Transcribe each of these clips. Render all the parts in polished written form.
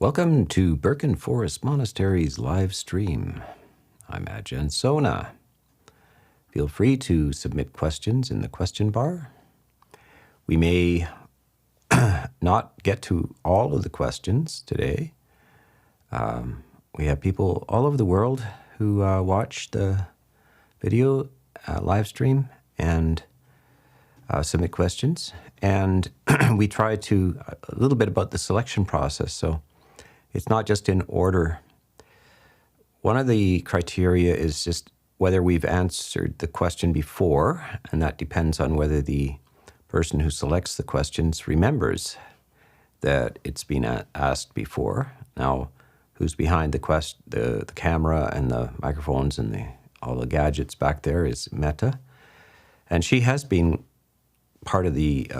Welcome to Birken Forest Monastery's live stream. I'm Ajahn Sona. Feel free to submit questions in the question bar. We may not get to all of the questions today. We have people all over the world who watch the video live stream and submit questions. And we try to, a little bit about the selection process. So it's not just in order. One of the criteria is just whether we've answered the question before, and that depends on whether the person who selects the questions remembers that it's been asked before. Now, who's behind the camera and the microphones and all the gadgets back there is Meta. And she has been part of the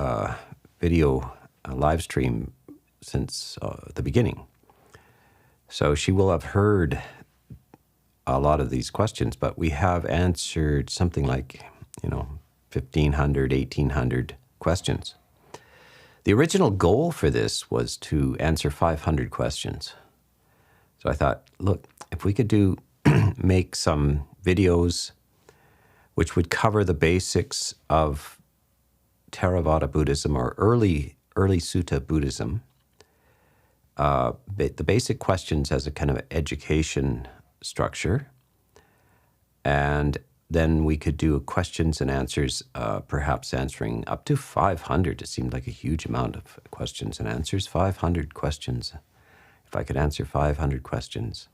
video live stream since the beginning. So she will have heard a lot of these questions, but we have answered something like, 1,500, 1,800 questions. The original goal for this was to answer 500 questions. So I thought, look, if we could make some videos which would cover the basics of Theravada Buddhism or early Sutta Buddhism, the basic questions as a kind of education structure, and then we could do questions and answers, perhaps answering up to 500. It seemed like a huge amount of questions and answers. 500 questions. If I could answer 500 questions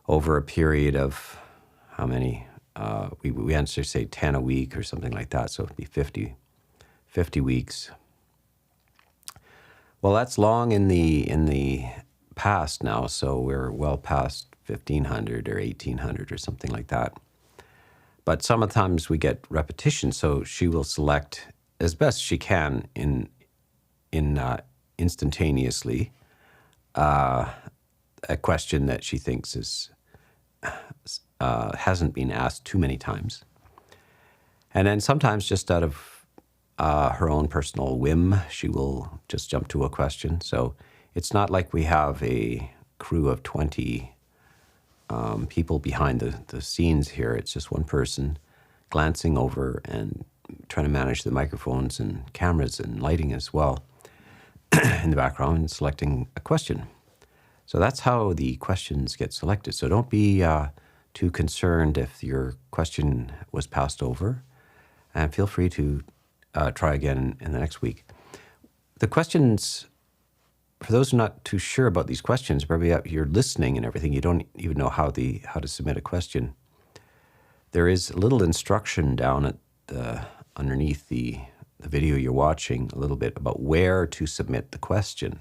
over a period of how many? We answer, say, 10 a week or something like that, so it'd be 50 weeks. Well, that's long in the past now, so we're well past 1,500 or 1,800 or something like that. But sometimes we get repetition, so she will select as best she can instantaneously a question that she thinks hasn't been asked too many times. And then sometimes just out of her own personal whim, she will just jump to a question. So it's not like we have a crew of 20 people behind the scenes here. It's just one person glancing over and trying to manage the microphones and cameras and lighting as well in the background and selecting a question. So that's how the questions get selected. So don't be too concerned if your question was passed over, and feel free to try again in the next week. The questions, for those who are not too sure about these questions, probably you're listening and everything, you don't even know how to submit a question. There is a little instruction down at underneath the video you're watching, a little bit about where to submit the question.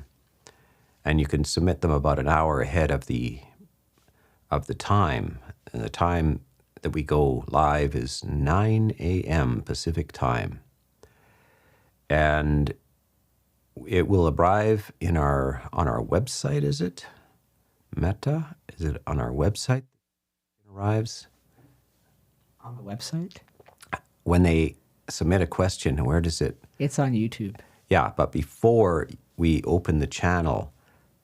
And you can submit them about an hour ahead of the time. And the time that we go live is 9 a.m. Pacific time. And it will arrive on our website, is it? Meta? Is it on our website? It arrives? On the website? When they submit a question, where does it? It's on YouTube. Yeah, but before we open the channel,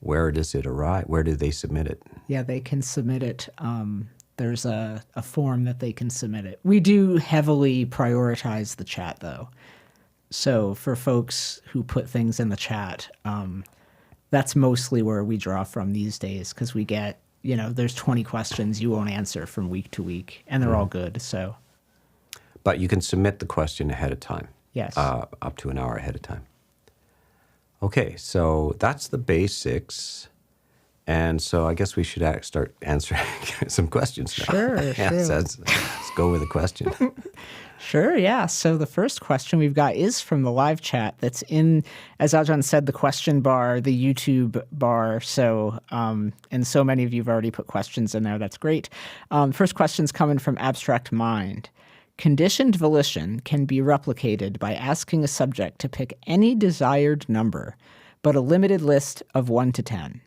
where does it arrive? Where do they submit it? Yeah, they can submit it. There's a form that they can submit it. We do heavily prioritize the chat, though. So for folks who put things in the chat, that's mostly where we draw from these days, because we get, there's 20 questions you won't answer from week to week, and they're all good. So, but you can submit the question ahead of time. Yes. Up to an hour ahead of time. Okay, so that's the basics. And so I guess we should start answering some questions now. Sure. Let's go with the question. Sure, yeah. So the first question we've got is from the live chat that's in, as Ajahn said, the question bar, the YouTube bar. So, and so many of you have already put questions in there. That's great. First question's coming from Abstract Mind. Conditioned volition can be replicated by asking a subject to pick any desired number, but a limited list of 1 to 10.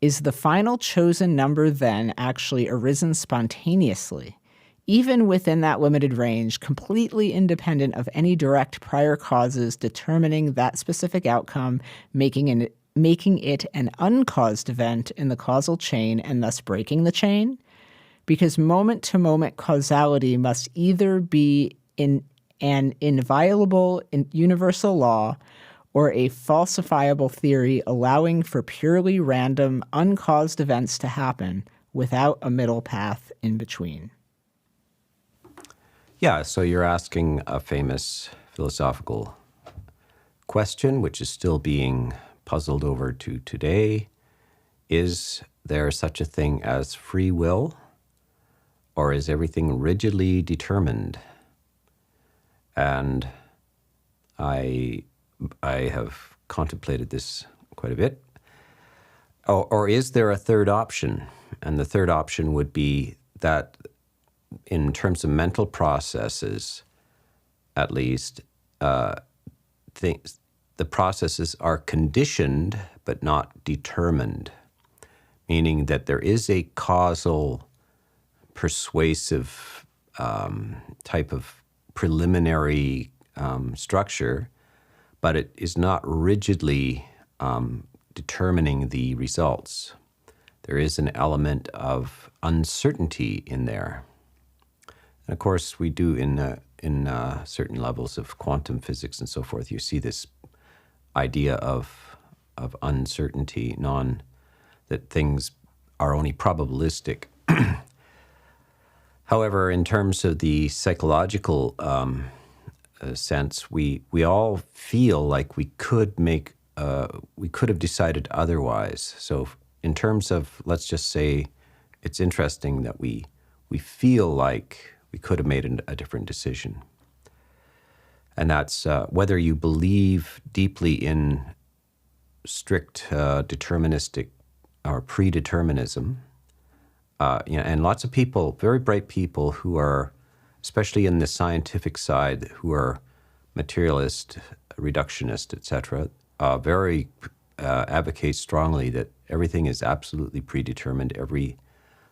Is the final chosen number then actually arisen spontaneously, even within that limited range, completely independent of any direct prior causes determining that specific outcome, making making it an uncaused event in the causal chain and thus breaking the chain? Because moment-to-moment causality must either be in an inviolable universal law or a falsifiable theory allowing for purely random, uncaused events to happen without a middle path in between. Yeah, so you're asking a famous philosophical question, which is still being puzzled over to today. Is there such a thing as free will, or is everything rigidly determined? And I have contemplated this quite a bit. Or is there a third option? And the third option would be that in terms of mental processes, at least, the processes are conditioned but not determined, meaning that there is a causal, persuasive type of preliminary structure, but it is not rigidly determining the results. There is an element of uncertainty in there. And of course, we do in certain levels of quantum physics and so forth, you see this idea of uncertainty, that things are only probabilistic. However, in terms of the psychological sense, we all feel like we could have decided otherwise. So in terms of, let's just say, it's interesting that we feel like we could have made a different decision. And that's whether you believe deeply in strict deterministic or predeterminism. And lots of people, very bright people who are, especially in the scientific side, who are materialist, reductionist, etc., very advocate strongly that everything is absolutely predetermined. Every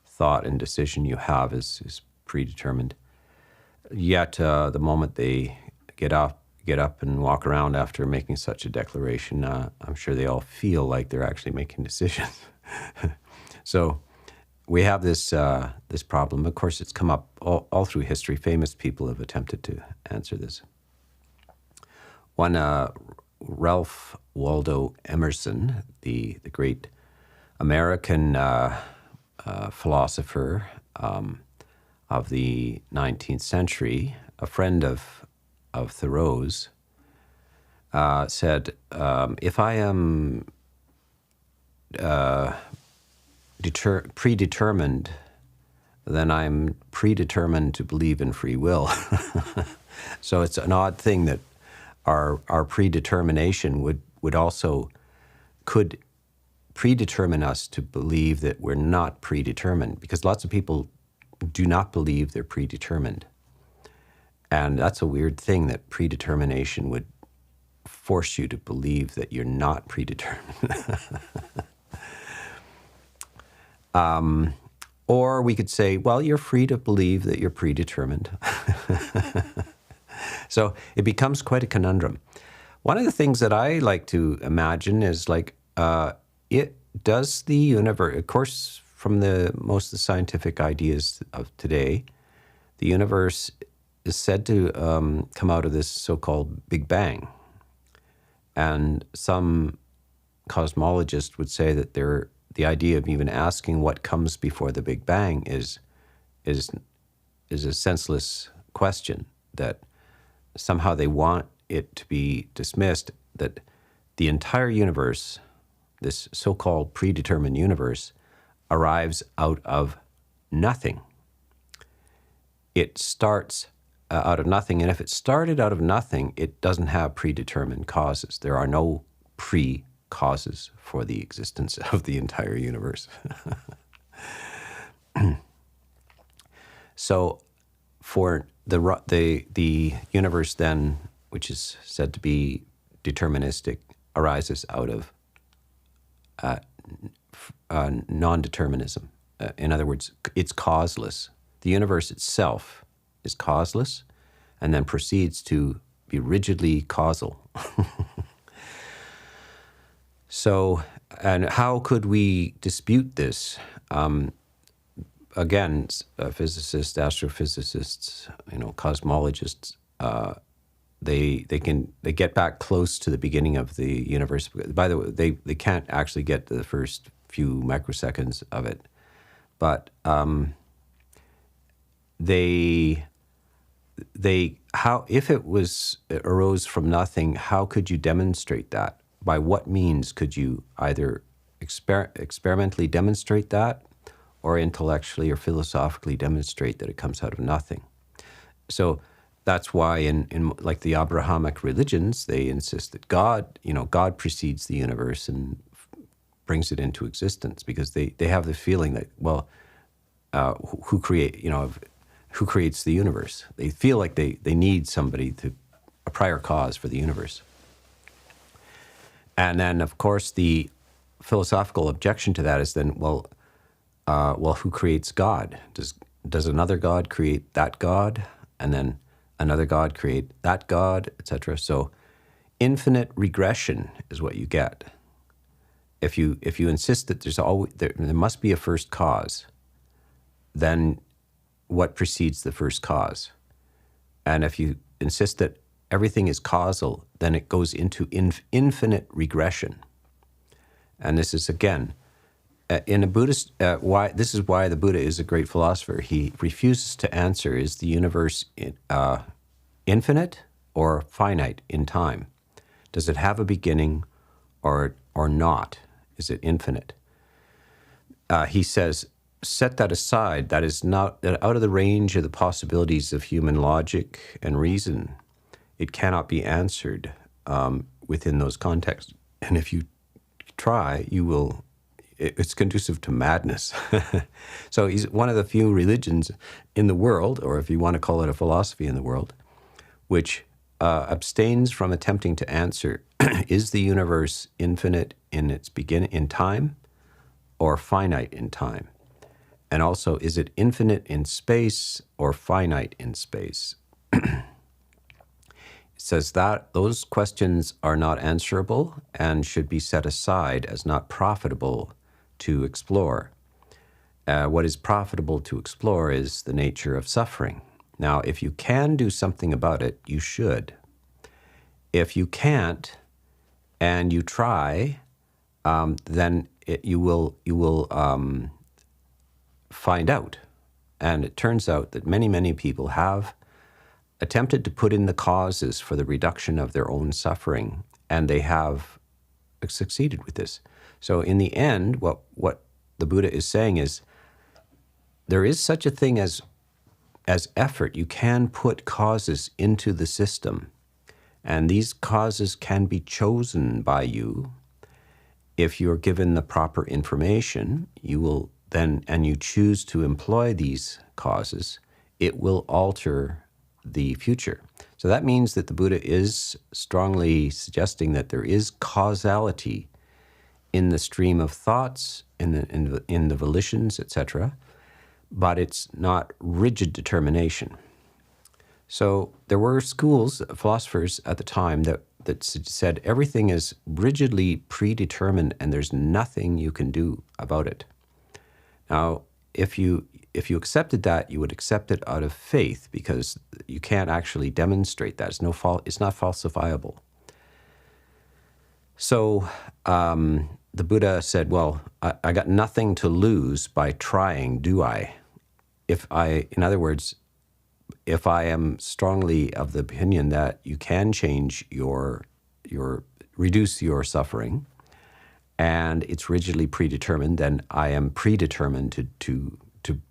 thought and decision you have is predetermined. Yet, the moment they get up and walk around after making such a declaration, I'm sure they all feel like they're actually making decisions. So we have this problem. Of course, it's come up all through history. Famous people have attempted to answer this. One, Ralph Waldo Emerson, the great American philosopher of the 19th century, a friend of Thoreau's, said, if I am predetermined, then I'm predetermined to believe in free will. So it's an odd thing that our predetermination could predetermine us to believe that we're not predetermined, because lots of people do not believe they're predetermined. And that's a weird thing, that predetermination would force you to believe that you're not predetermined. Or we could say, well, you're free to believe that you're predetermined. So it becomes quite a conundrum. One of the things that I like to imagine is like, does the universe, of course, from most of the scientific ideas of today, the universe is said to come out of this so-called Big Bang. And some cosmologists would say that the idea of even asking what comes before the Big Bang is a senseless question, that somehow they want it to be dismissed, that the entire universe, this so-called predetermined universe, arrives out of nothing. It starts out of nothing, and if it started out of nothing, it doesn't have predetermined causes. There are no pre-causes for the existence of the entire universe. So for the universe then, which is said to be deterministic, arises out of non-determinism. In other words, it's causeless. The universe itself is causeless and then proceeds to be rigidly causal. So, and how could we dispute this? Again, physicists, astrophysicists, cosmologists, they get back close to the beginning of the universe. By the way, they can't actually get to the first few microseconds of it, but how, if it arose from nothing, how could you demonstrate that? By what means could you either experimentally demonstrate that, or intellectually or philosophically demonstrate that it comes out of nothing? So that's why in like the Abrahamic religions, they insist that God precedes the universe and brings it into existence, because they have the feeling that, well, who creates the universe? They feel like they need somebody a prior cause for the universe. And then, of course, the philosophical objection to that is then, well, who creates God? Does another God create that God? And then another God create that God, etc. So infinite regression is what you get. If you insist that there must be a first cause, then what precedes the first cause? And if you insist that everything is causal, then it goes into infinite regression. And this is, again, in a Buddhist, this is why the Buddha is a great philosopher. He refuses to answer, is the universe infinite or finite in time? Does it have a beginning or not? Is it infinite? He says, set that aside. That is not out of the range of the possibilities of human logic and reason. It cannot be answered within those contexts. And if you try, it's conducive to madness. So he's one of the few religions in the world, or if you want to call it a philosophy in the world, which abstains from attempting to answer, is the universe infinite in its beginning in time or finite in time? And also, is it infinite in space or finite in space? It says that those questions are not answerable and should be set aside as not profitable to explore. What is profitable to explore is the nature of suffering. Now, if you can do something about it, you should. If you can't and you try, then you will find out. And it turns out that many, many people have attempted to put in the causes for the reduction of their own suffering, and they have succeeded with this. So in the end, what the Buddha is saying is, there is such a thing as effort. You can put causes into the system, and these causes can be chosen by you. If you're given the proper information, you will then, and you choose to employ these causes, it will alter the future. So that means that the Buddha is strongly suggesting that there is causality in the stream of thoughts, in the volitions, etc., but it's not rigid determination. So there were schools, philosophers at the time that said everything is rigidly predetermined and there's nothing you can do about it. Now, if you accepted that, you would accept it out of faith, because you can't actually demonstrate that. It's not falsifiable. So the Buddha said, well, I got nothing to lose by trying, do I? In other words, if I am strongly of the opinion that you can change reduce your suffering, and it's rigidly predetermined, then I am predetermined to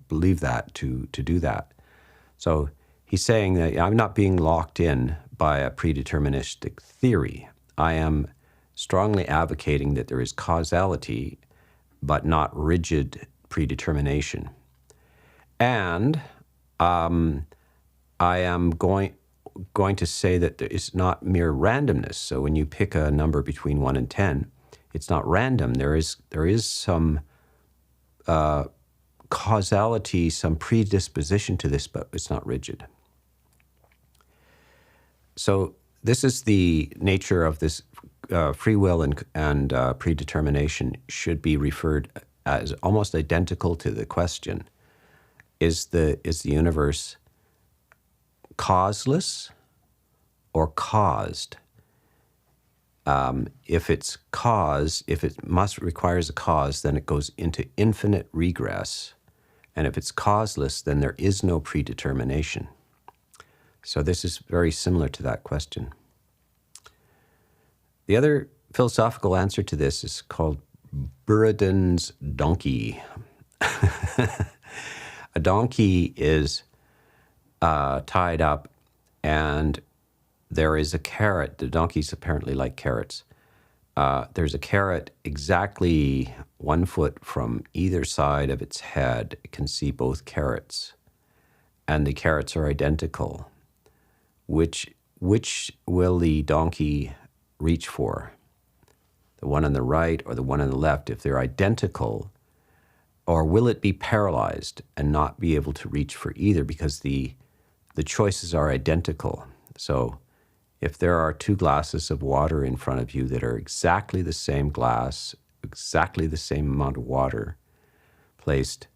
believe that, to do that. So he's saying that I'm not being locked in by a predeterministic theory. I am strongly advocating that there is causality, but not rigid predetermination. And I am going to say that it's not mere randomness. So when you pick a number between 1 and 10, it's not random. There is some causality, some predisposition to this, but it's not rigid. So this is the nature of this free will and predetermination should be referred as almost identical to the question: is the universe causeless or caused? If it's cause, if it requires a cause, then it goes into infinite regress. And if it's causeless, then there is no predetermination. So this is very similar to that question. The other philosophical answer to this is called Buridan's donkey. A donkey is tied up, and there is a carrot. The donkeys apparently like carrots. There's a carrot exactly 1 foot from either side of its head. It can see both carrots, and the carrots are identical. Which will the donkey reach for? The one on the right or the one on the left? If they're identical, or will it be paralyzed and not be able to reach for either because the choices are identical? So if there are 2 glasses of water in front of you that are exactly the same glass, exactly the same amount of water placed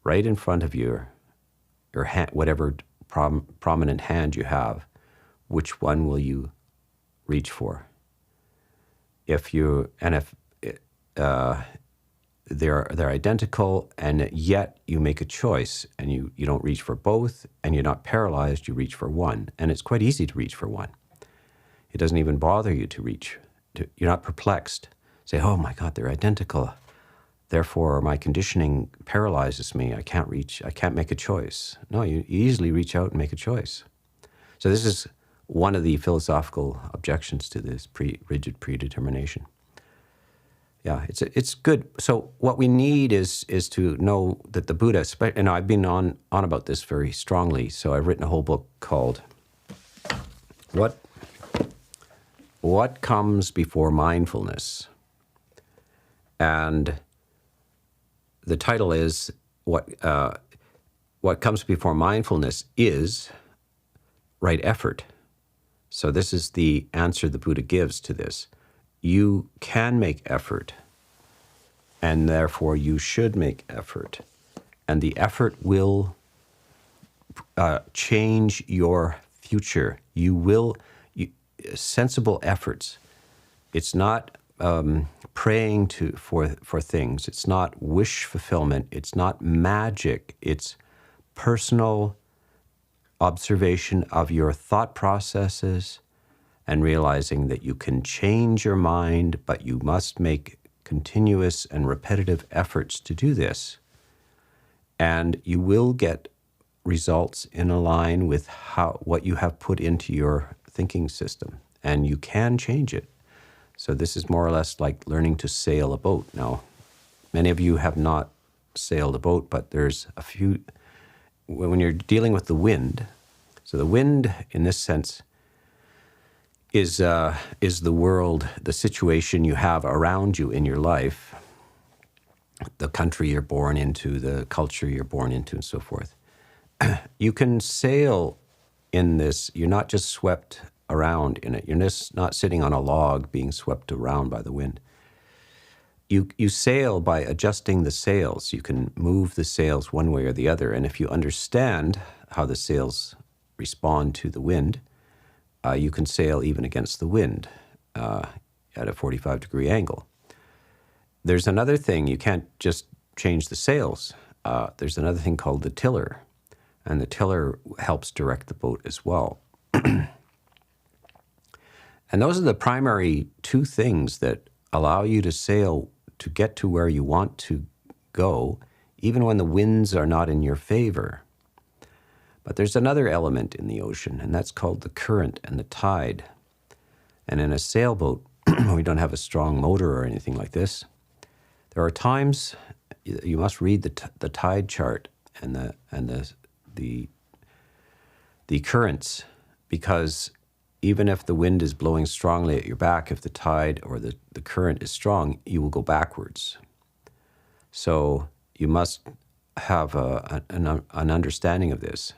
right in front of your hand, whatever prominent hand you have, which one will you reach for? If they're identical, and yet you make a choice and you don't reach for both, and you're not paralyzed, you reach for one. And it's quite easy to reach for one. It doesn't even bother you to reach. You're not perplexed. Say, oh my God, they're identical. Therefore, my conditioning paralyzes me. I can't reach, I can't make a choice. No, you easily reach out and make a choice. So this is one of the philosophical objections to this rigid predetermination. Yeah, it's good. So what we need is to know that the Buddha, and I've been on about this very strongly. So I've written a whole book called What Comes Before Mindfulness? And the title is What Comes Before Mindfulness is Right Effort. So this is the answer the Buddha gives to this. You can make effort, and therefore you should make effort. And the effort will change your future. Sensible efforts. It's not praying for things. It's not wish fulfillment. It's not magic. It's personal observation of your thought processes and realizing that you can change your mind, but you must make continuous and repetitive efforts to do this. And you will get results in line with what you have put into your thinking system, and you can change it. So this is more or less like learning to sail a boat. Now, many of you have not sailed a boat, but there's a few, when you're dealing with the wind, so the wind in this sense is the world, the situation you have around you in your life, the country you're born into, the culture you're born into, and so forth. You can sail in this. You're not just swept around in it. You're just not sitting on a log being swept around by the wind. You sail by adjusting the sails. You can move the sails one way or the other. And if you understand how the sails respond to the wind, you can sail even against the wind at a 45-degree angle. There's another thing. You can't just change the sails. There's another thing called the tiller. And the tiller helps direct the boat as well. And those are the primary 2 things that allow you to sail to get to where you want to go, even when the winds are not in your favor. But there's another element in the ocean, and that's called the current and the tide. And in a sailboat, we don't have a strong motor or anything like this. There are times you must read the tide chart and the currents, because even if the wind is blowing strongly at your back, if the tide or the current is strong, you will go backwards. So you must have an understanding of this.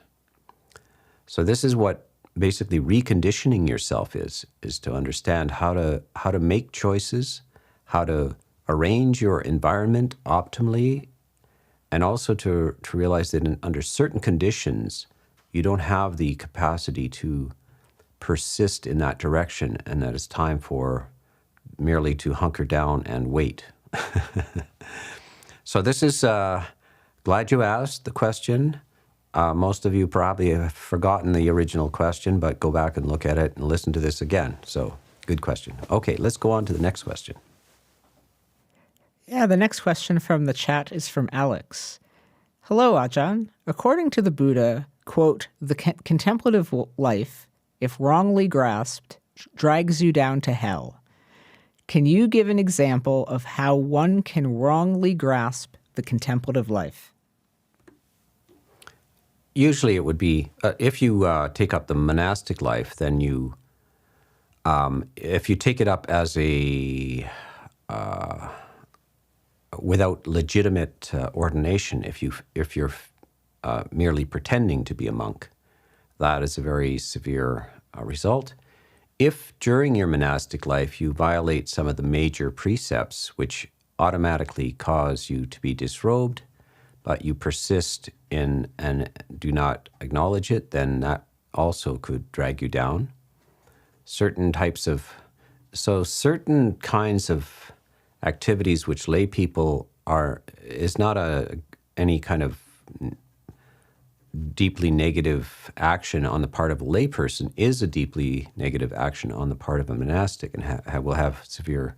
So this is what basically reconditioning yourself is to understand how to make choices, how to arrange your environment optimally, and also to realize that under certain conditions, you don't have the capacity to persist in that direction, and that it's time for merely to hunker down and wait. So this is, glad you asked the question. Most of you probably have forgotten the original question, but go back and look at it and listen to this again. So, good question. Okay, let's go on to the next question. Yeah, the next question from the chat is from Alex. Hello, Ajahn. According to the Buddha, quote, the contemplative life, if wrongly grasped, drags you down to hell. Can you give an example of how one can wrongly grasp the contemplative life? Usually it would be, if you take up the monastic life, then you, if you take it up as a, without legitimate ordination, if you're merely pretending to be a monk, that is a very severe result. If during your monastic life you violate some of the major precepts, which automatically cause you to be disrobed, but you persist in and do not acknowledge it, then that also could drag you down. Certain kinds of activities which lay people is not any kind of deeply negative action on the part of a layperson, is a deeply negative action on the part of a monastic, and will have severe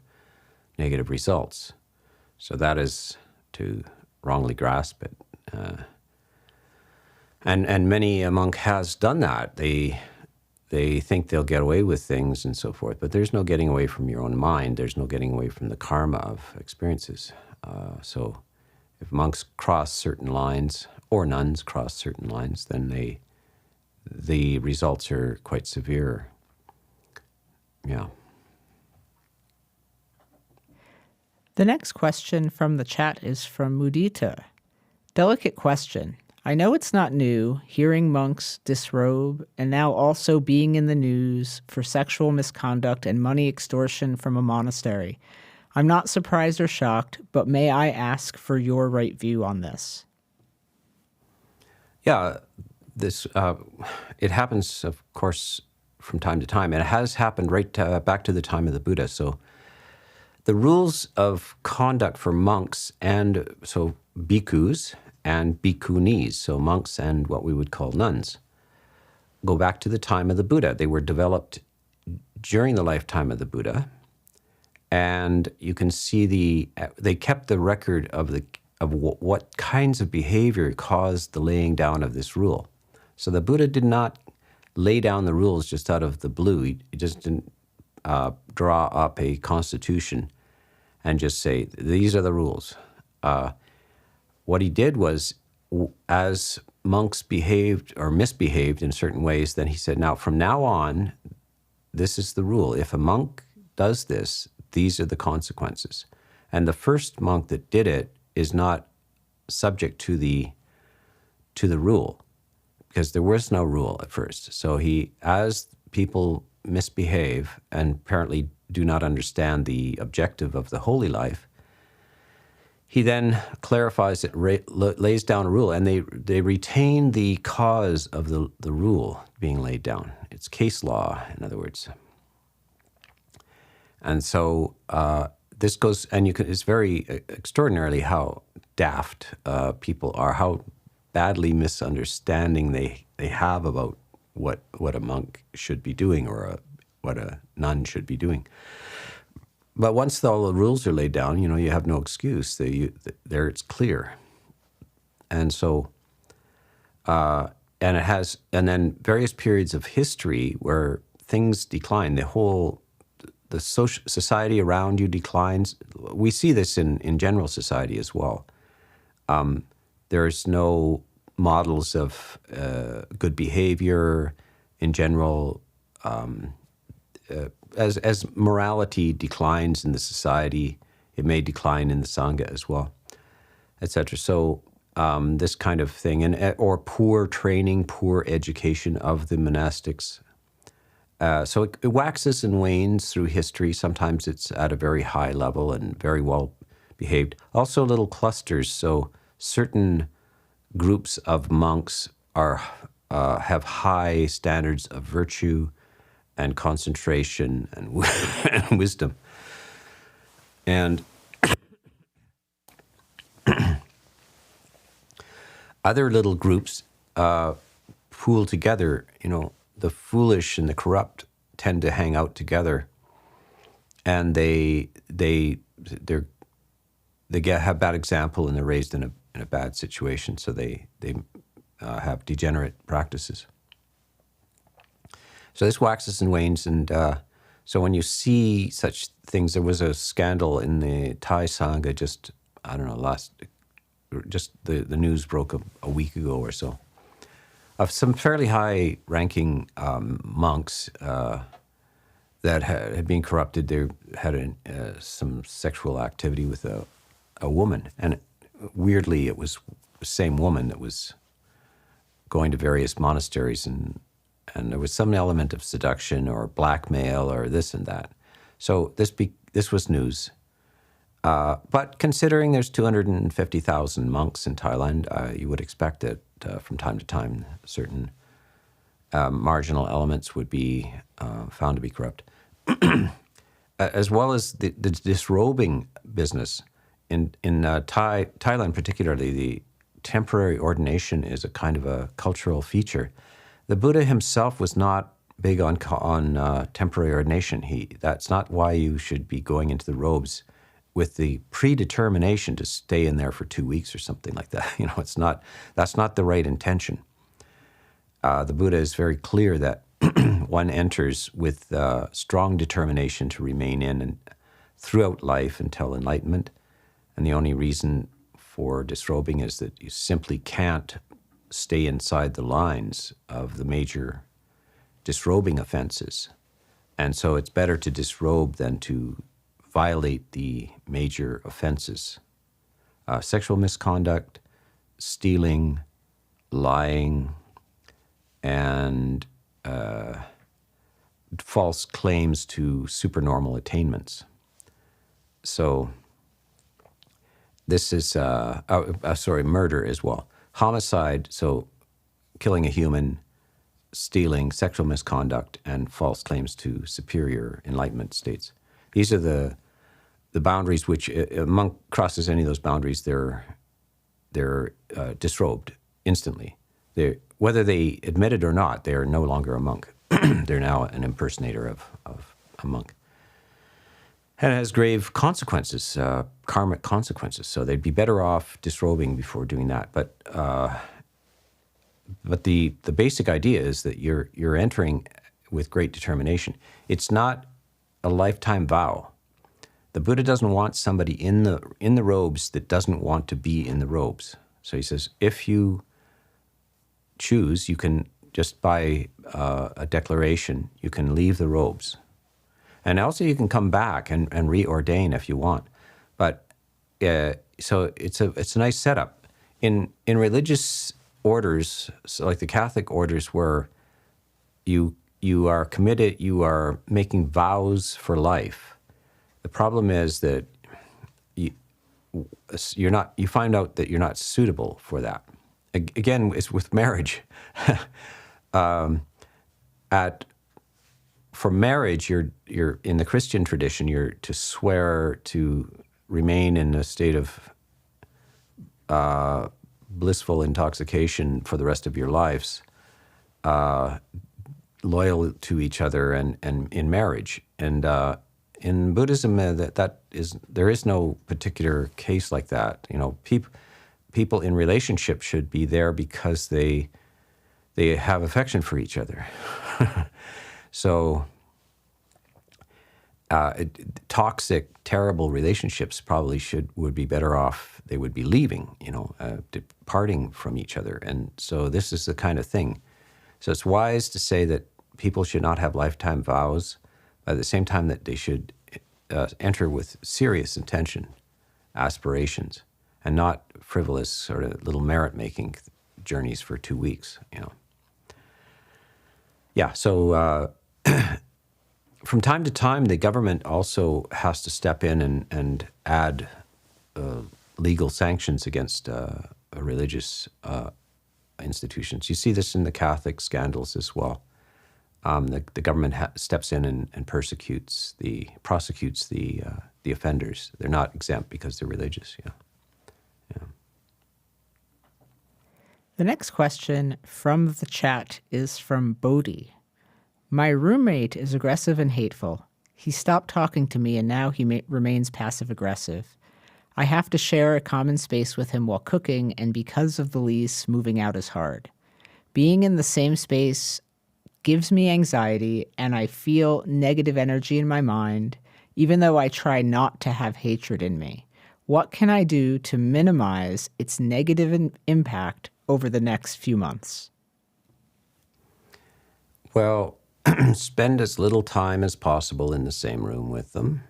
negative results. So that is to wrongly grasp it. And many a monk has done that. They think they'll get away with things and so forth, but there's no getting away from your own mind. There's no getting away from the karma of experiences. So if monks cross certain lines, or nuns cross certain lines, then the results are quite severe. Yeah. The next question from the chat is from Mudita. Delicate question. I know it's not new, hearing monks disrobe, and now also being in the news for sexual misconduct and money extortion from a monastery. I'm not surprised or shocked, but may I ask for your right view on this? Yeah, this it happens, of course, from time to time, and it has happened right back to the time of the Buddha. So the rules of conduct for monks, and so bhikkhus and bhikkhunis, so monks and what we would call nuns, go back to the time of the Buddha. They were developed during the lifetime of the Buddha, and you can see they kept the record of what kinds of behavior caused the laying down of this rule. So the Buddha did not lay down the rules just out of the blue. He just didn't draw up a constitution and just say, these are the rules. What he did was, as monks behaved or misbehaved in certain ways, then he said, now from now on, this is the rule. If a monk does this, these are the consequences. And the first monk that did it is not subject to the rule, because there was no rule at first. So as people misbehave and apparently do not understand the objective of the holy life, he then clarifies it, lays down a rule, and they retain the cause of the rule being laid down. It's case law, in other words. And so this goes, and it's very extraordinarily how daft people are, how badly misunderstanding they have about what a monk should be doing, or what a nun should be doing. But once all the rules are laid down, you have no excuse. There it's clear. And so, and then various periods of history where things decline. The social society around you declines. We see this in general society as well. There's no models of good behavior in general. As morality declines in the society, it may decline in the Sangha as well, etc. So this kind of thing, or poor training, poor education of the monastics. So it waxes and wanes through history. Sometimes it's at a very high level and very well behaved. Also little clusters. So certain groups of monks have high standards of virtue and concentration and, and wisdom. And other little groups pool together. The foolish and the corrupt tend to hang out together, and they have bad example, and they're raised in a bad situation, so they have degenerate practices. So this waxes and wanes, and so when you see such things, there was a scandal in the Thai Sangha just, I don't know, the news broke a week ago or so, of some fairly high-ranking monks that had been corrupted. They had some sexual activity with a woman, and weirdly, it was the same woman that was going to various monasteries, and there was some element of seduction or blackmail or this and that. So this was news. But considering there's 250,000 monks in Thailand, you would expect that from time to time certain marginal elements would be found to be corrupt. As well as the disrobing business. In Thailand particularly, the temporary ordination is a kind of a cultural feature. The Buddha himself was not big on temporary ordination. That's not why you should be going into the robes with the predetermination to stay in there for 2 weeks or something like that. That's not the right intention. The Buddha is very clear that one enters with strong determination to remain in and throughout life until enlightenment. And the only reason for disrobing is that you simply can't stay inside the lines of the major disrobing offenses. And so it's better to disrobe than to violate the major offenses. Sexual misconduct, stealing, lying, and false claims to supernormal attainments. So this is, murder as well. Homicide, so killing a human, stealing, sexual misconduct, and false claims to superior enlightenment states. These are the boundaries which, a monk crosses any of those boundaries, they're disrobed instantly. Whether they admit it or not, they are no longer a monk. They're now an impersonator of a monk. And it has grave consequences, karmic consequences. So they'd be better off disrobing before doing that. But the basic idea is that you're entering with great determination. It's not a lifetime vow. The Buddha doesn't want somebody in the robes that doesn't want to be in the robes. So he says, if you choose, you can just by a declaration, you can leave the robes. And also you can come back and reordain if you want. But so it's a nice setup. In religious orders, so like the Catholic orders, where you are committed, you are making vows for life. The problem is that you find out that you're not suitable for that. Again, it's with marriage. For marriage, you're in the Christian tradition, you're to swear to remain in a state of blissful intoxication for the rest of your lives, loyal to each other and in marriage. And in Buddhism, there is no particular case like that. People in relationship should be there because they have affection for each other. So toxic, terrible relationships probably would be better off. They would be leaving, departing from each other. And so this is the kind of thing. So it's wise to say that people should not have lifetime vows, at the same time that they should enter with serious intention, aspirations. and not frivolous sort of little merit-making journeys for 2 weeks, Yeah, so from time to time, the government also has to step in and add legal sanctions against religious institutions. You see this in the Catholic scandals as well. The government steps in and prosecutes the offenders. They're not exempt because they're religious. Yeah. The next question from the chat is from Bodhi. My roommate is aggressive and hateful. He stopped talking to me and now he remains passive-aggressive. I have to share a common space with him while cooking, and because of the lease, moving out is hard. Being in the same space gives me anxiety, and I feel negative energy in my mind, even though I try not to have hatred in me. What can I do to minimize its negative impact over the next few months? Well, spend as little time as possible in the same room with them.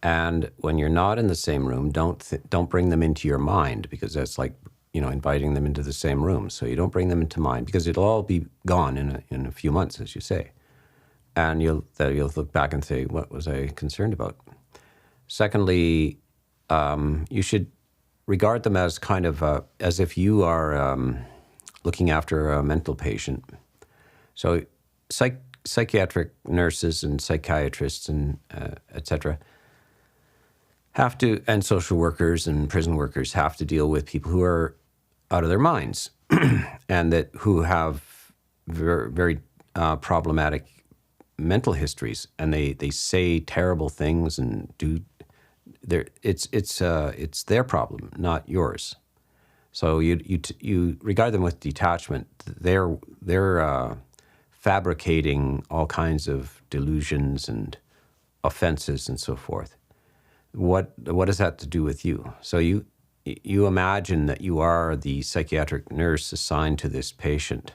And when you're not in the same room, don't bring them into your mind, because that's like, inviting them into the same room. So you don't bring them into mind, because it'll all be gone in a few months, as you say. And you'll look back and say, what was I concerned about? Secondly, you should regard them as kind of as if you are looking after a mental patient. So psychiatric nurses and psychiatrists and et cetera, have to, and social workers and prison workers have to deal with people who are out of their minds and who have very, very problematic mental histories, and they say terrible things and do. It's their problem, not yours. So you regard them with detachment. They're fabricating all kinds of delusions and offenses and so forth. What does that to do with you? So you imagine that you are the psychiatric nurse assigned to this patient,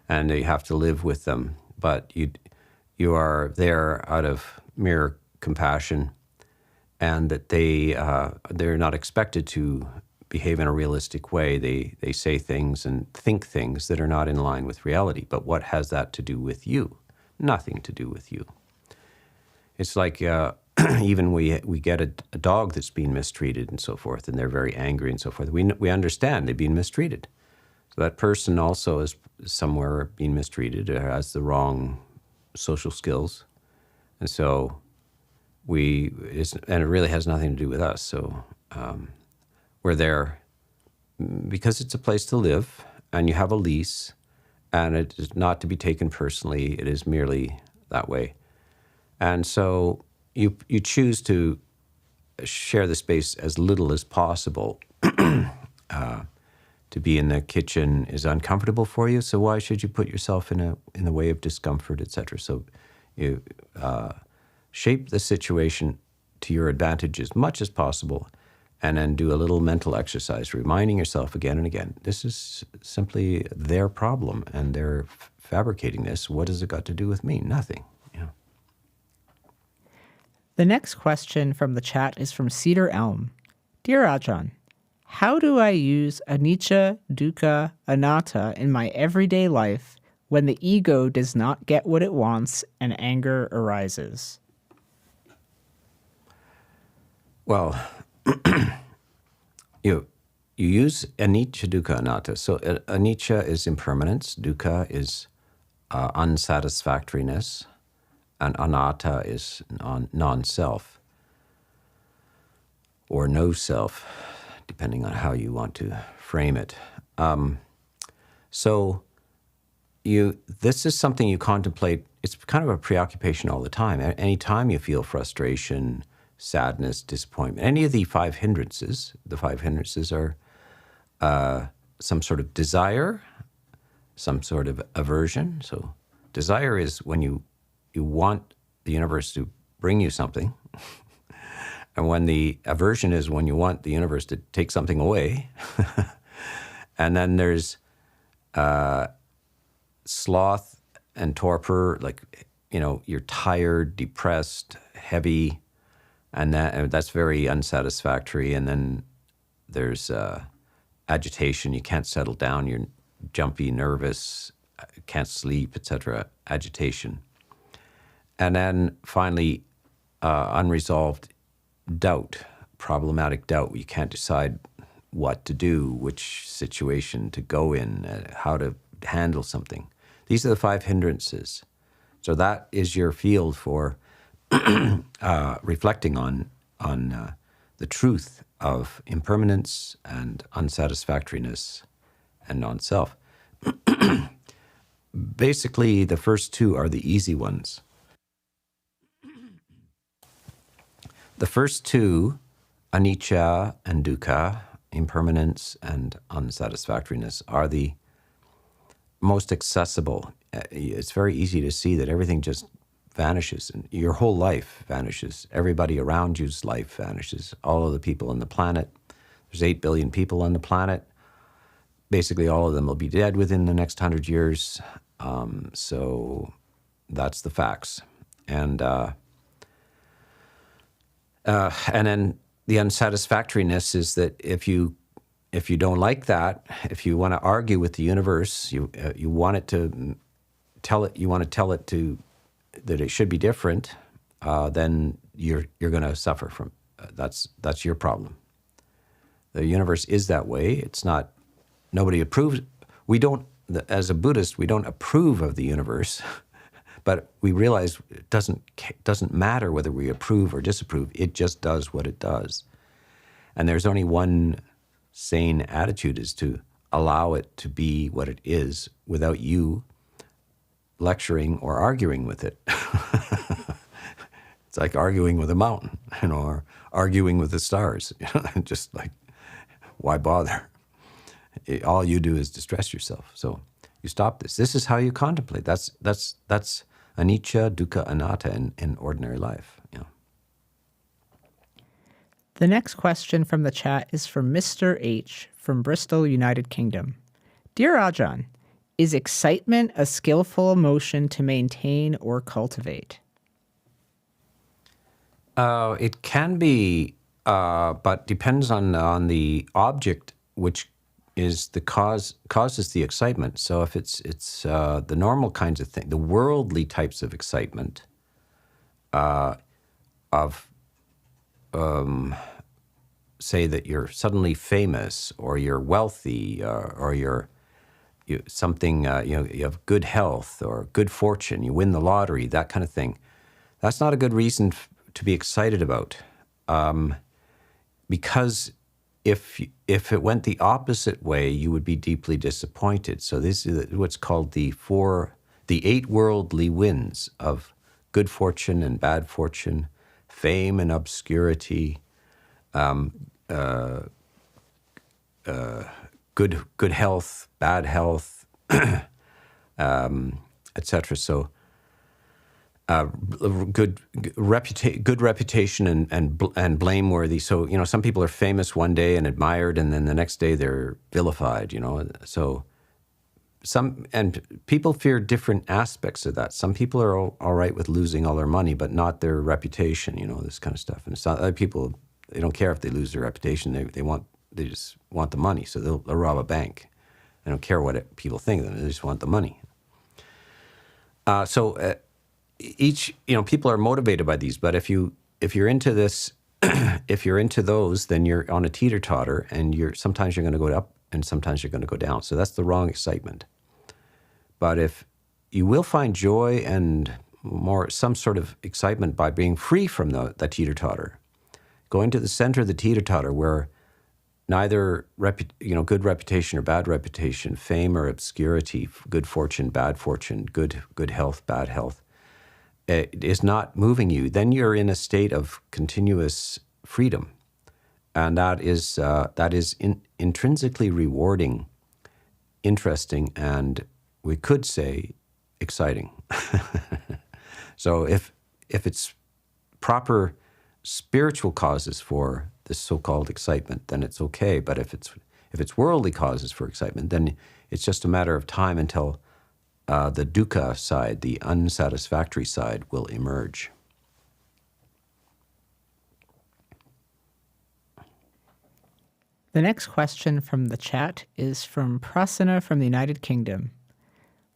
and you have to live with them, but you are there out of mere compassion, and that they're not expected to behave in a realistic way. They say things and think things that are not in line with reality. But what has that to do with you? Nothing to do with you. It's like even we get a dog that's being mistreated and so forth, and they're very angry and so forth. We understand they've been mistreated. So that person also is somewhere being mistreated or has the wrong social skills. And so and it really has nothing to do with us. So we're there because it's a place to live, and you have a lease, and it is not to be taken personally. It is merely that way. And so you choose to share the space as little as possible. To be in the kitchen is uncomfortable for you, so why should you put yourself in the way of discomfort, etc.? So you shape the situation to your advantage as much as possible, and then do a little mental exercise, reminding yourself again and again, this is simply their problem, and they're fabricating this. What has it got to do with me? Nothing. The next question from the chat is from Cedar Elm. Dear Ajahn, how do I use anicca, duka, anata in my everyday life when the ego does not get what it wants and anger arises? Well, you use anicca, duka, anatta. So anicca is impermanence, dukkha is unsatisfactoriness, and anatta is non-self, or no self, depending on how you want to frame it. So this is something you contemplate. It's kind of a preoccupation all the time. Anytime you feel frustration, sadness, disappointment, any of the five hindrances are some sort of desire, some sort of aversion. So desire is when you want the universe to bring you something. And when the aversion is when you want the universe to take something away. And then there's sloth and torpor, like, you're tired, depressed, heavy, and that's very unsatisfactory. And then there's agitation. You can't settle down. You're jumpy, nervous, can't sleep, etc. Agitation. And then finally, unresolved doubt, problematic doubt. You can't decide what to do, which situation to go in, how to handle something. These are the 5 hindrances. So that is your field for reflecting on the truth of impermanence and unsatisfactoriness and non-self. Basically, the first 2 are the easy ones. The first 2, anicca and dukkha, impermanence and unsatisfactoriness, are the most accessible. It's very easy to see that everything just vanishes, and your whole life vanishes. Everybody around you's life vanishes. All of the people on the planet. There's 8 billion people on the planet. Basically, all of them will be dead within the next 100 years. So that's the facts. And then the unsatisfactoriness is that if you don't like that, if you want to argue with the universe, you want it to tell it, you want to tell it to that it should be different, then you're going to suffer from. That's your problem. The universe is that way. It's not. Nobody approves. We don't. As a Buddhist, we don't approve of the universe, but we realize it doesn't matter whether we approve or disapprove. It just does what it does, and there's only one sane attitude, is to allow it to be what it is without you lecturing or arguing with it. It's like arguing with a mountain, or arguing with the stars. Just like, why bother? All you do is distress yourself. So you stop this. This is how you contemplate. That's anicca, dukkha, anatta in ordinary life. The next question from the chat is from Mr. H. from Bristol, United Kingdom. Dear Ajahn, is excitement a skillful emotion to maintain or cultivate? It can be, but depends on the object, which is the causes the excitement. So if it's the normal kinds of things, the worldly types of excitement, say that you're suddenly famous, or you're wealthy, or you have good health or good fortune, you win the lottery, that kind of thing. That's not a good reason to be excited about, because if it went the opposite way, you would be deeply disappointed. So this is what's called the 8 worldly winds of good fortune and bad fortune, fame and obscurity, good health, bad health, etc. So good reputation and blameworthy. So some people are famous one day and admired, and then the next day they're vilified. So and people fear different aspects of that. Some people are all right with losing all their money, but not their reputation. This kind of stuff. And some other people, they don't care if they lose their reputation. They just want the money. So they'll rob a bank. They don't care what people think. They just want the money. People are motivated by these. But if you're into this, if you're into those, then you're on a teeter-totter, and sometimes you're going to go up and sometimes you're going to go down. So that's the wrong excitement. But if you will find joy and some sort of excitement by being free from that teeter-totter, going to the center of the teeter-totter, where neither good reputation or bad reputation, fame or obscurity, good fortune, bad fortune, good health, bad health, it is not moving you, then you're in a state of continuous freedom, and that is intrinsically rewarding, interesting, and we could say exciting. So if it's proper spiritual causes for this so-called excitement, then it's okay. But if it's worldly causes for excitement, then it's just a matter of time until the dukkha side, the unsatisfactory side, will emerge. The next question from the chat is from Prasanna from the United Kingdom.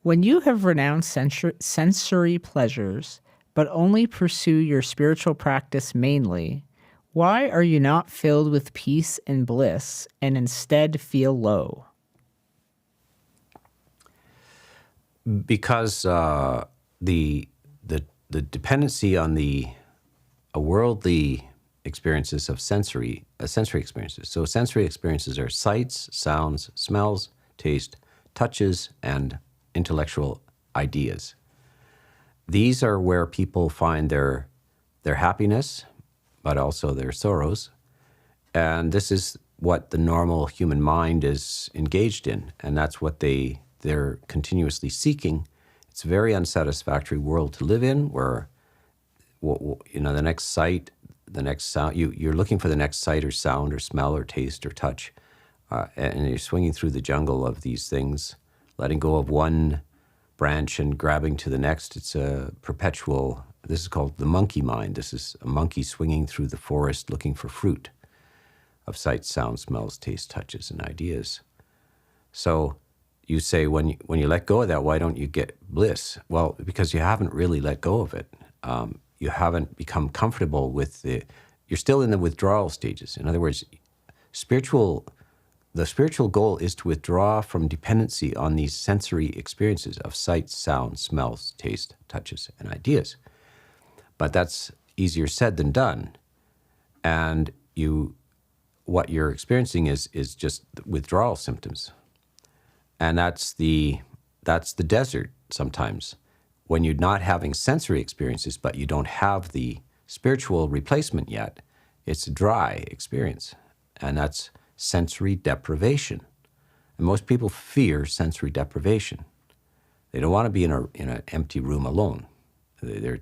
When you have renounced sensory pleasures, but only pursue your spiritual practice mainly, why are you not filled with peace and bliss and instead feel low? Because the dependency on the worldly experiences of sensory experiences. So sensory experiences are sights, sounds, smells, taste, touches, and intellectual ideas. These are where people find their happiness, but also their sorrows. And this is what the normal human mind is engaged in, and that's what they're continuously seeking. It's a very unsatisfactory world to live in, where the next sight, the next sound, you're looking for the next sight or sound or smell or taste or touch, and you're swinging through the jungle of these things, letting go of one branch and grabbing to the next. It's a perpetual, this is called the monkey mind. This is a monkey swinging through the forest looking for fruit of sights, sounds, smells, tastes, touches, and ideas. So you say, when you let go of that, why don't you get bliss? Well, because you haven't really let go of it. You haven't become comfortable with you're still in the withdrawal stages. In other words, the spiritual goal is to withdraw from dependency on these sensory experiences of sights, sounds, smells, taste, touches, and ideas. But that's easier said than done. And what you're experiencing is just withdrawal symptoms. And that's the desert sometimes, when you're not having sensory experiences, but you don't have the spiritual replacement yet. It's a dry experience, and that's sensory deprivation. And most people fear sensory deprivation. They don't want to be in an empty room alone. They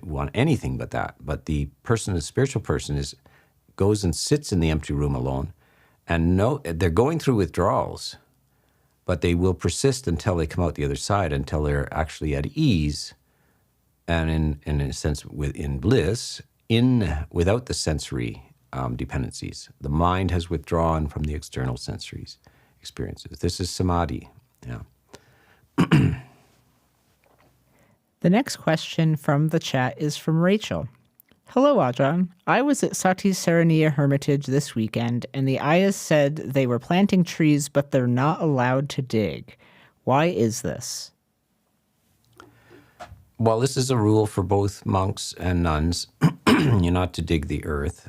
want anything but that. But the spiritual person goes and sits in the empty room alone, and they're going through withdrawals, but they will persist until they come out the other side, until they're actually at ease and in a sense in bliss, without the sensory dependencies. The mind has withdrawn from the external sensory experiences. This is samadhi. Yeah. The next question from the chat is from Rachel. Hello, Ajahn. I was at Satisaraniya Hermitage this weekend, and the ayahs said they were planting trees, but they're not allowed to dig. Why is this? Well, this is a rule for both monks and nuns. You're not to dig the earth.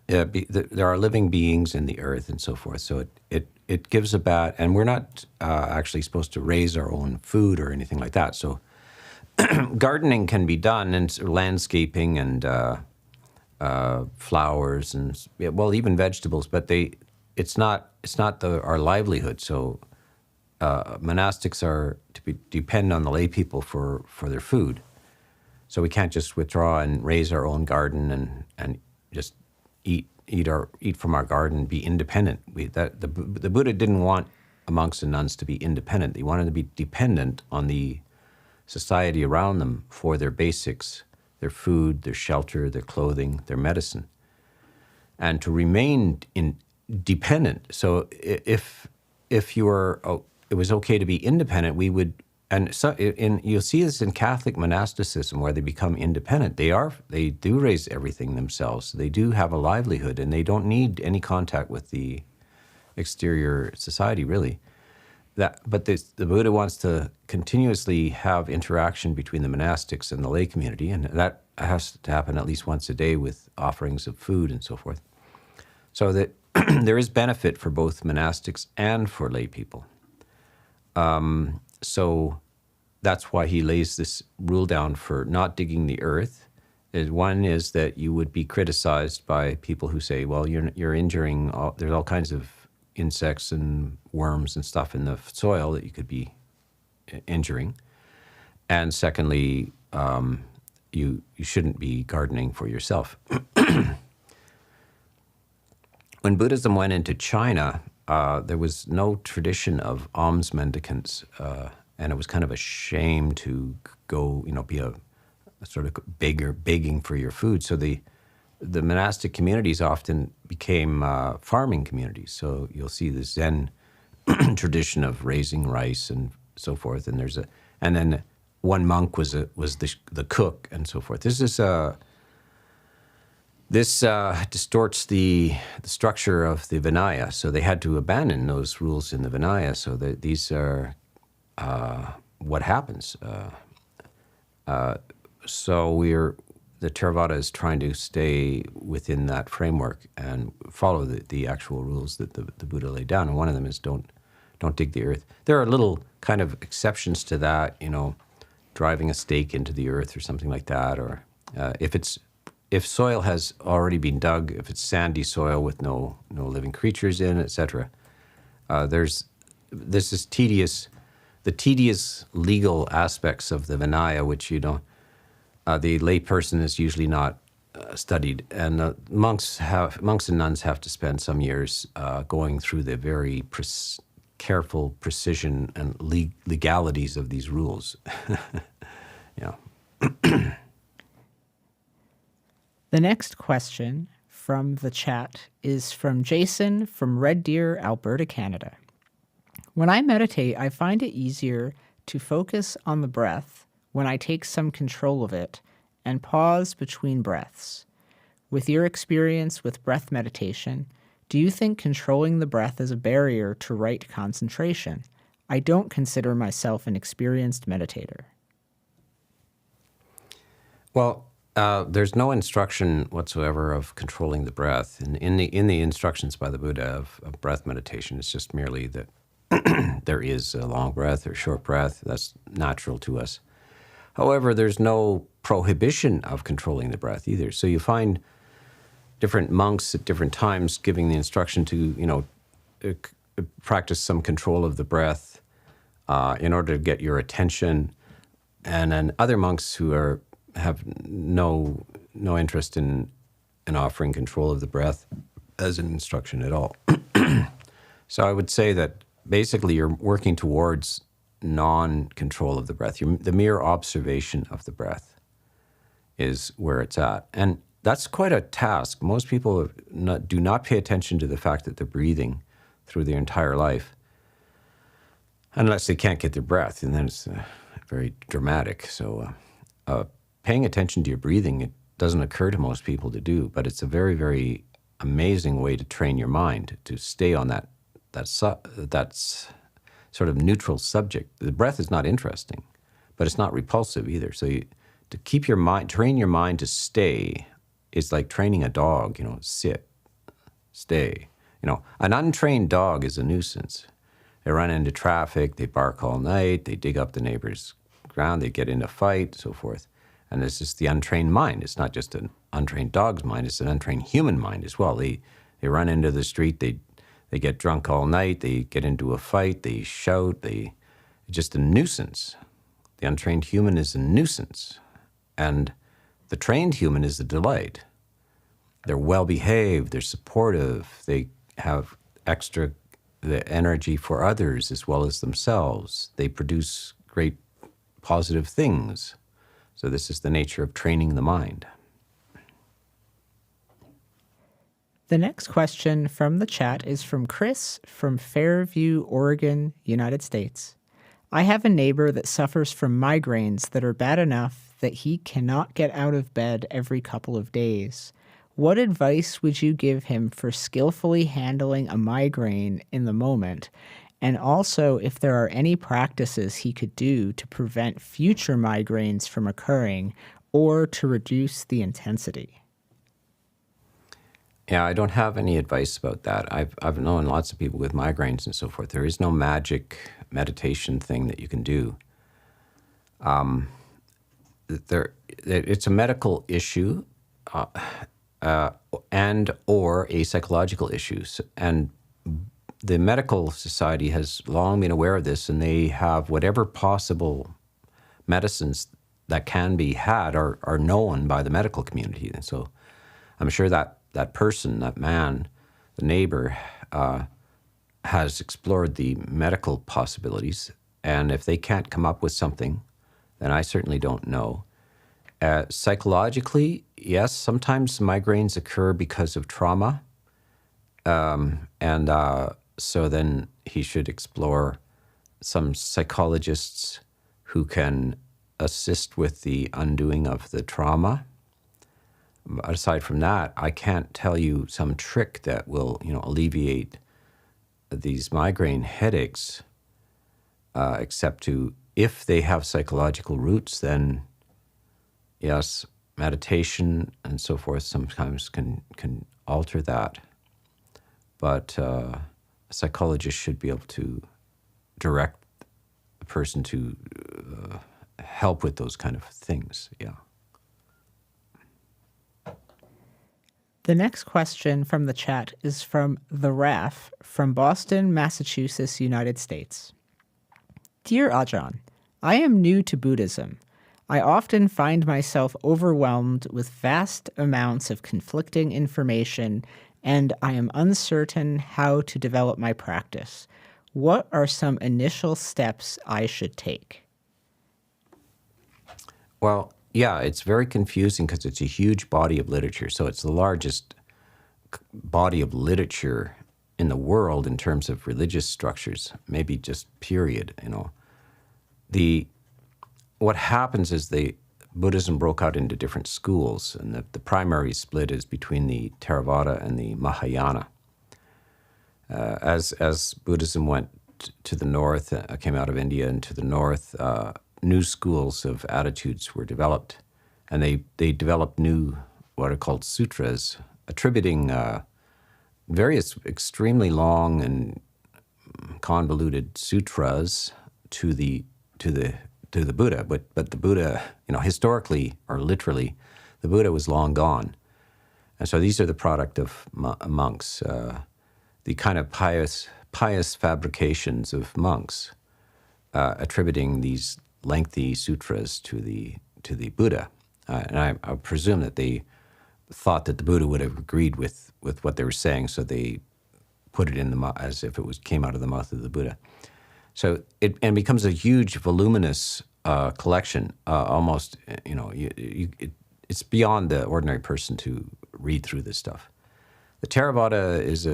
There are living beings in the earth and so forth. So it gives a bad, and we're not actually supposed to raise our own food or anything like that. So gardening can be done, and landscaping and flowers and even vegetables, but it's not our livelihood. So monastics are to depend on the lay people for their food. So we can't just withdraw and raise our own garden and just eat from our garden, be independent. The Buddha didn't want monks and nuns to be independent. They wanted to be dependent on the society around them for their basics, their food, their shelter, their clothing, their medicine, and to remain dependent. So if it was okay to be independent, we would, and so you'll see this in Catholic monasticism where they become independent. They do raise everything themselves. They do have a livelihood, and they don't need any contact with the exterior society, really. But the Buddha wants to continuously have interaction between the monastics and the lay community, and that has to happen at least once a day with offerings of food and so forth. So that there is benefit for both monastics and for lay people. So that's why he lays this rule down for not digging the earth. One is that you would be criticized by people who say, well, you're injuring, there's all kinds of insects and worms and stuff in the soil that you could be injuring. And secondly, you shouldn't be gardening for yourself. When Buddhism went into China, there was no tradition of alms mendicants, and it was kind of a shame to go, be a sort of begging for your food. So the the monastic communities often became farming communities. So you'll see the Zen tradition of raising rice and so forth, and then one monk was the cook and so forth. This distorts the structure of the Vinaya, so they had to abandon those rules in the Vinaya. So these are what happens. So the Theravada is trying to stay within that framework and follow the actual rules that the Buddha laid down. And one of them is don't dig the earth. There are little kind of exceptions to that, driving a stake into the earth or something like that, or if soil has already been dug, if it's sandy soil with no living creatures in, etc. This is the tedious legal aspects of the Vinaya, which the layperson is usually not studied, and monks and nuns have to spend some years going through the very careful precision and legalities of these rules. Yeah. The next question from the chat is from Jason from Red Deer, Alberta, Canada. When I meditate, I find it easier to focus on the breath when I take some control of it and pause between breaths. With your experience with breath meditation, do you think controlling the breath is a barrier to right concentration? I don't consider myself an experienced meditator. Well, there's no instruction whatsoever of controlling the breath. In the instructions by the Buddha of breath meditation, it's just merely that there is a long breath or short breath. That's natural to us. However, there's no prohibition of controlling the breath either. So you find different monks at different times giving the instruction to, practice some control of the breath in order to get your attention. And then other monks who have no interest in offering control of the breath as an instruction at all. So I would say that basically you're working towards non-control of the breath. The mere observation of the breath is where it's at. And that's quite a task. Most people do not pay attention to the fact that they're breathing through their entire life unless they can't get their breath, and then it's very dramatic. So paying attention to your breathing, it doesn't occur to most people to do, but it's a very, very amazing way to train your mind to stay on that sort of neutral subject. The breath is not interesting, but it's not repulsive either. So to keep your mind, train your mind to stay, is like training a dog, sit, stay. An untrained dog is a nuisance. They run into traffic, they bark all night, they dig up the neighbor's ground, they get in a fight, so forth. And this is the untrained mind. It's not just an untrained dog's mind, it's an untrained human mind as well. They run into the street, they get drunk all night, they get into a fight, they shout, just a nuisance. The untrained human is a nuisance. And the trained human is a delight. They're well-behaved, they're supportive, they have the energy for others as well as themselves. They produce great positive things. So this is the nature of training the mind. The next question from the chat is from Chris from Fairview, Oregon, United States. I have a neighbor that suffers from migraines that are bad enough that he cannot get out of bed every couple of days. What advice would you give him for skillfully handling a migraine in the moment? And also, if there are any practices he could do to prevent future migraines from occurring or to reduce the intensity? Yeah, I don't have any advice about that. I've known lots of people with migraines and so forth. There is no magic meditation thing that you can do. It's a medical issue and or a psychological issue. And the medical society has long been aware of this, and they have whatever possible medicines that can be had are known by the medical community. And so I'm sure that person, that man, the neighbor, has explored the medical possibilities. And if they can't come up with something, then I certainly don't know. Psychologically, yes, sometimes migraines occur because of trauma. So then he should explore some psychologists who can assist with the undoing of the trauma. Aside from that, I can't tell you some trick that will, alleviate these migraine headaches, except if they have psychological roots, then yes, meditation and so forth sometimes can alter that. But a psychologist should be able to direct the person to help with those kind of things, yeah. The next question from the chat is from The Raf from Boston, Massachusetts, United States. Dear Ajahn, I am new to Buddhism. I often find myself overwhelmed with vast amounts of conflicting information, and I am uncertain how to develop my practice. What are some initial steps I should take? Well, yeah, it's very confusing because it's a huge body of literature. So it's the largest body of literature in the world in terms of religious structures, maybe just period, What happens is Buddhism broke out into different schools, and the primary split is between the Theravada and the Mahayana. As Buddhism went to the north, came out of India and to the north, new schools of attitudes were developed, and they developed new, what are called sutras, attributing various extremely long and convoluted sutras to the Buddha, but the Buddha, historically or literally, the Buddha was long gone, and so these are the product of monks, the kind of pious fabrications of monks, attributing these lengthy sutras to the Buddha, and I presume that they thought that the Buddha would have agreed with what they were saying, so they put it in as if it came out of the mouth of the Buddha. So it becomes a huge, voluminous collection. Almost, it's beyond the ordinary person to read through this stuff. The Theravada is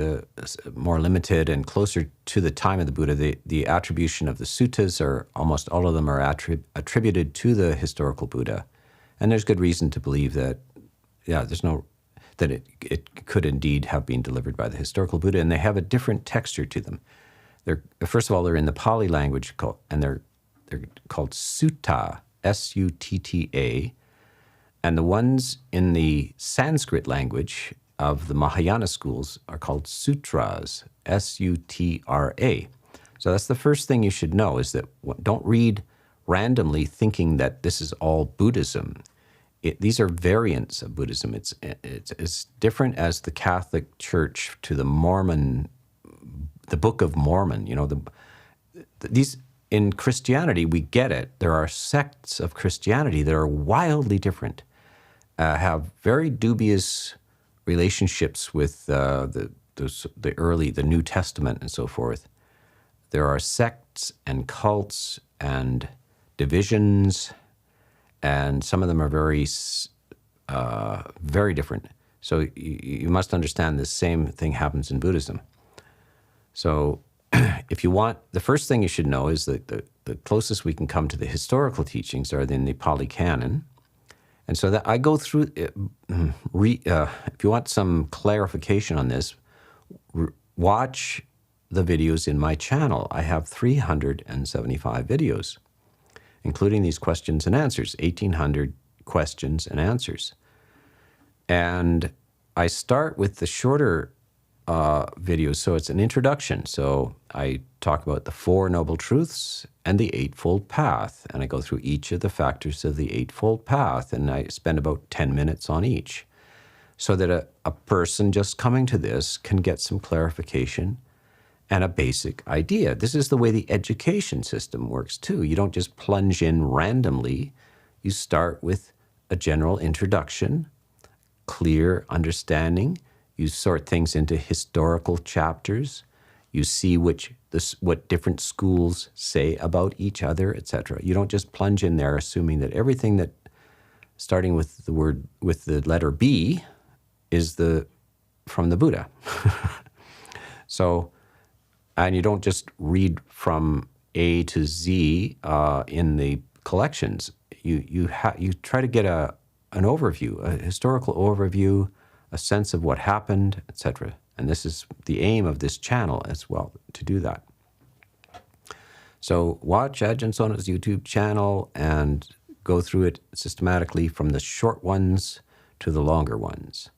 more limited and closer to the time of the Buddha. The attribution of the suttas almost all of them are attributed to the historical Buddha, and there's good reason to believe that, that it could indeed have been delivered by the historical Buddha, and they have a different texture to them. First of all, they're in the Pali language, and they're called sutta, S-U-T-T-A, and the ones in the Sanskrit language of the Mahayana schools are called sutras, S-U-T-R-A. So that's the first thing you should know, is that don't read randomly thinking that this is all Buddhism. These are variants of Buddhism. It's different as the Catholic Church to the Mormon, the Book of Mormon. These in Christianity, we get it. There are sects of Christianity that are wildly different, have very dubious relationships with the New Testament and so forth. There are sects and cults and divisions, and some of them are very, very different. So you must understand the same thing happens in Buddhism. So if you want, the first thing you should know is that the closest we can come to the historical teachings are in the Pali Canon. And so that I go through, if you want some clarification on this, watch the videos in my channel. I have 375 videos, including these questions and answers, 1,800 questions and answers. And I start with the shorter videos, so it's an introduction. So I talk about the Four Noble Truths and the Eightfold Path, and I go through each of the factors of the Eightfold Path, and I spend about 10 minutes on each, so that a person just coming to this can get some clarification and a basic idea. This is the way the education system works too. You don't just plunge in randomly. You start with a general introduction, clear understanding. You sort things into historical chapters. You see what different schools say about each other, etc. You don't just plunge in there assuming that everything that starting with the letter B, is from the Buddha. So, and you don't just read from A to Z in the collections. You try to get an overview, a historical overview, a sense of what happened, etc. And this is the aim of this channel as well, to do that. So watch Ajahn Sona's YouTube channel and go through it systematically from the short ones to the longer ones.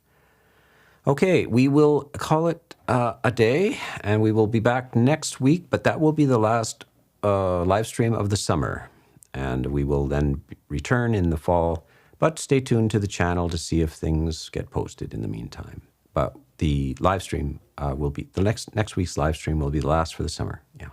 Okay, we will call it a day, and we will be back next week, but that will be the last live stream of the summer. And we will then return in the fall, but stay tuned to the channel to see if things get posted in the meantime. But the live stream will be, the next week's live stream will be the last for the summer. Yeah.